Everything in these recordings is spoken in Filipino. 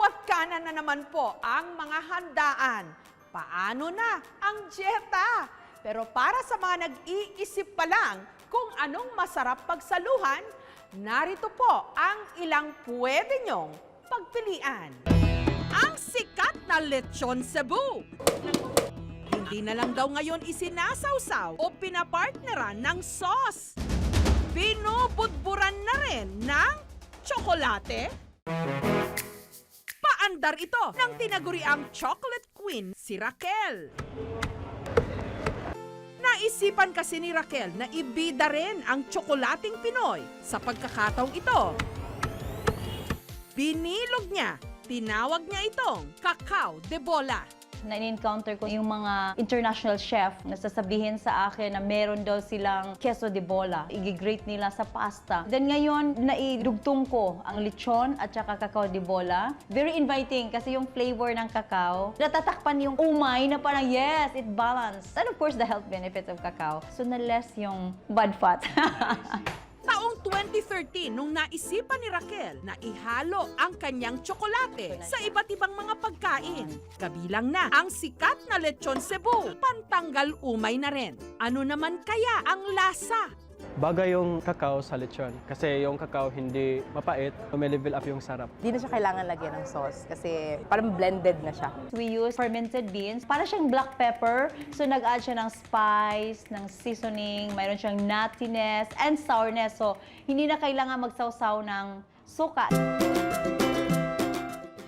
Kaliwat kanan na naman po ang mga handaan. Paano na ang dieta? Pero para sa mga nag-iisip pa lang kung anong masarap pagsaluhan, narito po ang ilang pwede nyong pagpilian. Ang sikat na lechon Cebu. Hindi na lang daw ngayon isinasawsaw o pinapartneran ng sauce. Binubudburan na rin ng tsokolate. Paandar ito ng tinaguriang chocolate queen si Raquel. Naisipan kasi ni Raquel na ibida rin ang tsokolating Pinoy sa pagkakataong ito. Binilog niya, tinawag niya itong Cacao de Bola. Na-encounter ko yung mga international chef na sasabihin sa akin na meron daw silang queso de bola. I-grate nila sa pasta. Then ngayon, naidugtong ko ang lechon at saka cacao de bola. Very inviting kasi yung flavor ng cacao, natatakpan yung umay na parang yes, it balanced. And of course, the health benefits of cacao. So na-less yung bad fat. Taong 2013 nung naisipan ni Raquel na ihalo ang kanyang tsokolate sa iba't ibang mga pagkain. Kabilang na ang sikat na lechon Cebu, pantanggal umay na rin. Ano naman kaya ang lasa? Bagay yung kakao sa lechon kasi yung kakao hindi mapait, may level up yung sarap. Di na siya kailangan lagyan ng sauce kasi parang blended na siya. We use fermented beans. Para siyang black pepper. So nag-add siya ng spice, ng seasoning, mayroon siyang nuttiness and sourness. So hindi na kailangan magsawsaw ng suka.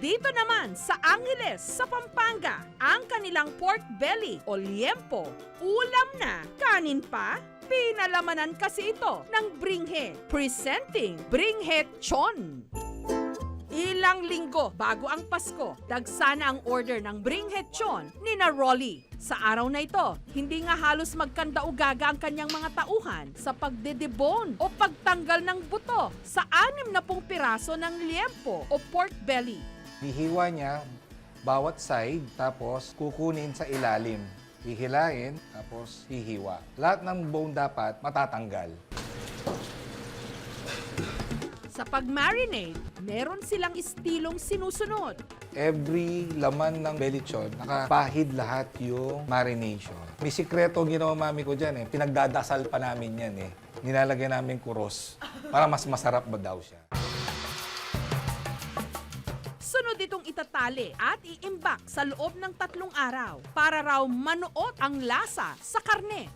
Dito naman sa Angeles, sa Pampanga, ang kanilang pork belly o liempo, ulam na, kanin pa, pinalamanan kasi ito ng bringhe, presenting bringhe chon. Ilang linggo bago ang Pasko, dagsana ang order ng bringhe chon ni na Rolly. Sa araw na ito, hindi nga halos magkanda-ugaga ang kanyang mga tauhan sa pagdedebone o pagtanggal ng buto sa 60 piraso ng liempo o pork belly. Hihiwa niya bawat side, tapos kukunin sa ilalim. Hihilain, tapos hihiwa. Lahat ng bone dapat matatanggal. Sa pag-marinate, meron silang istilong sinusunod. Every laman ng belechon, nakapahid lahat yung marination. May sikreto ginawa mami ko dyan eh. Pinagdadasal pa namin yan eh. Nilalagyan namin kuros para mas masarap ba daw siya. Sunod itong itatali at iimbak sa loob ng 3 araw para raw manuot ang lasa sa karne.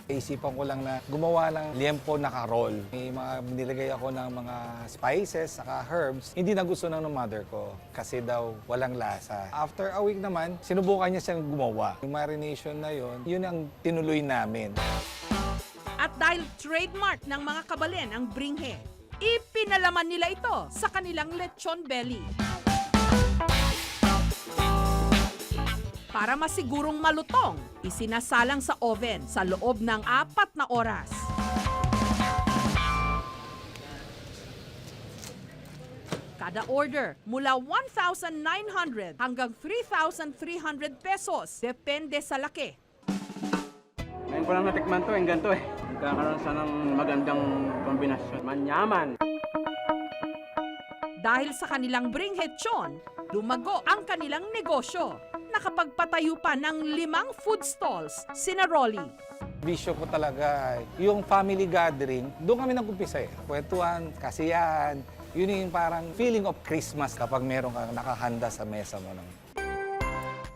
Isipan ko lang na gumawa ng liempo na ka-roll. May mga nilagay ako ng mga spices saka herbs. Hindi na gusto ng mother ko kasi daw walang lasa. After a week naman, sinubukan niya siyang gumawa. Yung marination na yun ang tinuloy namin. At dahil trademark ng mga kabalen ang bringhe, ipinalaman nila ito sa kanilang lechon belly. Para masigurong malutong, isinasalang sa oven sa loob ng 4 na oras. Kada order mula 1,900 hanggang 3,300 pesos, depende sa laki. Ngayon ko lang natikman to, yung ganito eh. Nagkakaroon siya ng magandang kombinasyon. Manyaman. Dahil sa kanilang bringhechon, lumago ang kanilang negosyo. Nakapagpatayo pa ng 5 food stalls sina Rolly. Bisyo ko talaga, yung family gathering, doon kami nag-umpisa eh. Kwentuhan, kasiyahan, yun yung parang feeling of Christmas kapag meron kang nakahanda sa mesa mo.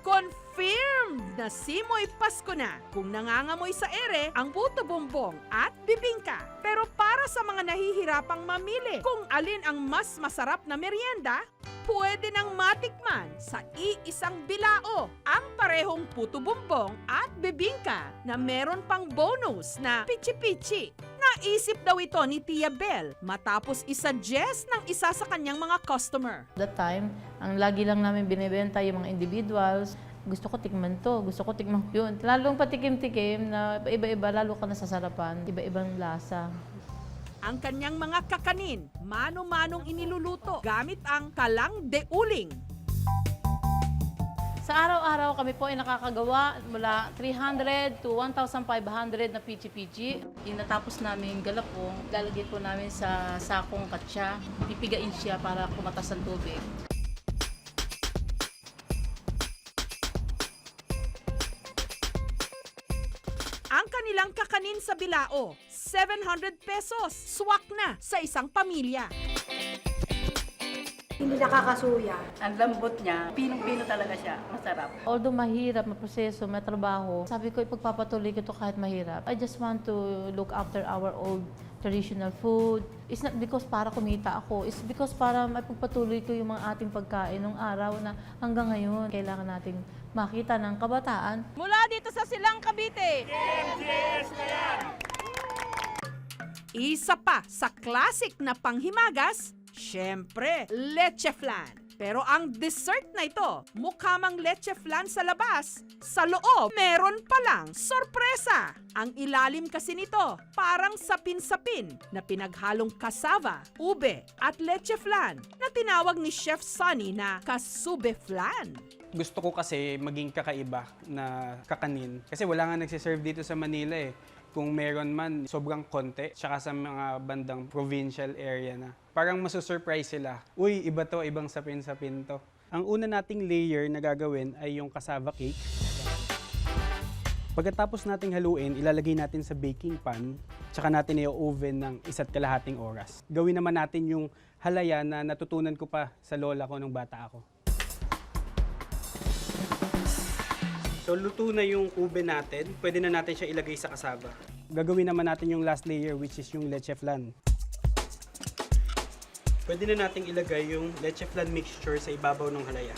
Confirmed na simoy Pasko na kung nangangamoy sa ere ang puto bumbong at bibingka. Pero para sa mga nahihirapang mamili kung alin ang mas masarap na merienda, pwede nang matikman sa iisang bilao ang parehong puto bumbong at bibingka na meron pang bonus na pichi-pichi. Naisip daw ito ni Tia Bel matapos isa-suggest ng isa sa kanyang mga customer. That time, ang lagi lang namin binibenta yung mga individuals. Gusto ko tikman to, gusto ko tikman yun. Lalong patikim-tikim na iba-iba, lalo ka nasasarapan, iba-ibang lasa. Ang kanyang mga kakanin, mano-manong iniluluto gamit ang kalang de uling. Sa araw-araw kami po ay nakakagawa mula 300 to 1,500 na pichi-pichi. Yung natapos namin galapong, lalagyan po namin sa sakong katsa. Pipigain siya para kumatas ang tubig. kanilang kakanin sa Bilao, 700 pesos. Swak na sa isang pamilya. Hindi nakakasuya. Ang lambot niya, pinong-pino talaga siya. Masarap. Although mahirap, maproseso, may trabaho, sabi ko ipagpapatuloy ko to kahit mahirap. I just want to look after our old traditional food. It's not because para kumita ako. It's because para maipagpatuloy ko yung mga ating pagkain ng araw na hanggang ngayon kailangan nating makita ng kabataan. Mula dito sa Silang Cavite. Isa pa sa classic na panghimagas, syempre, leche flan. Pero ang dessert na ito, mukha mang leche flan sa labas, sa loob, meron palang sorpresa. Ang ilalim kasi nito, parang sapin-sapin na pinaghalong cassava, ube at leche flan na tinawag ni Chef Sunny na kasube flan. Gusto ko kasi maging kakaiba na kakanin. Kasi wala nga nagsiserve dito sa Manila eh. Kung meron man, sobrang konti. Tsaka sa mga bandang provincial area na. Parang masusurprise sila. Uy, iba to, ibang sapin-sapin to. Ang una nating layer na gagawin ay yung cassava cake. Pagkatapos nating haluin, ilalagay natin sa baking pan. Tsaka natin i-oven ng 1.5 oras. Gawin naman natin yung halaya na natutunan ko pa sa lola ko nung bata ako. So, luto na yung ube natin. Pwede na natin siya ilagay sa cassava. Gagawin naman natin yung last layer, which is yung leche flan. Pwede na natin ilagay yung leche flan mixture sa ibabaw ng halaya.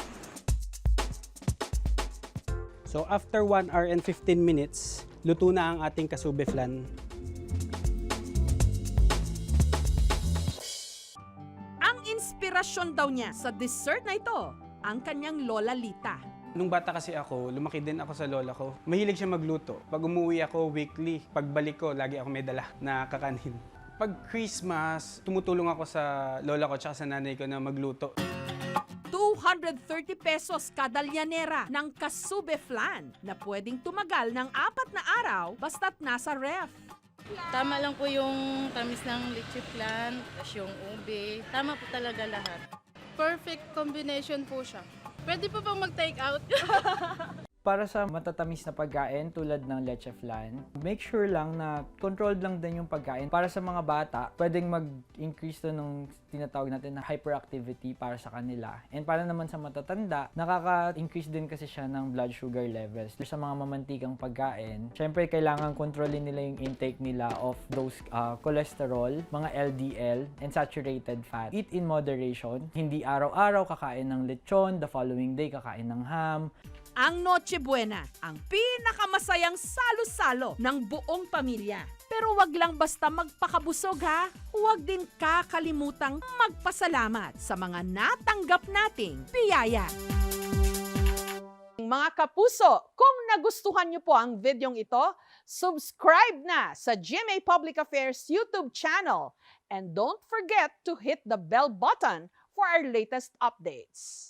So, after 1 hour and 15 minutes, luto na ang ating kasube flan. Ang inspirasyon daw niya sa dessert na ito, ang kanyang Lola Lita. Nung bata kasi ako, lumaki din ako sa lola ko. Mahilig siya magluto. Pag umuwi ako weekly, pagbalik ko, lagi ako may dala na kakanin. Pag Christmas, tumutulong ako sa lola ko at sa nanay ko na magluto. 230 pesos kada lyanera ng kasube flan na pwedeng tumagal ng 4 na araw basta't nasa ref. Tama lang po yung tamis ng leche flan, tapos yung ube. Tama po talaga lahat. Perfect combination po siya. Pwede po bang mag-take out? Para sa matatamis na pagkain tulad ng leche flan, make sure lang na controlled lang din yung pagkain. Para sa mga bata, pwedeng mag-increase to ng tinatawag natin na hyperactivity para sa kanila. And para naman sa matatanda, nakaka-increase din kasi siya ng blood sugar levels. Sa mga mamantikang pagkain, syempre kailangan kontrolin nila yung intake nila of those cholesterol, mga LDL, and saturated fat. Eat in moderation. Hindi araw-araw kakain ng lechon, the following day kakain ng ham. Ang Noche Buena, ang pinakamasayang salo-salo ng buong pamilya. Pero wag lang basta magpakabusog ha, huwag din kakalimutang magpasalamat sa mga natanggap nating biyaya. Mga kapuso, kung nagustuhan niyo po ang videong ito, subscribe na sa GMA Public Affairs YouTube channel and don't forget to hit the bell button for our latest updates.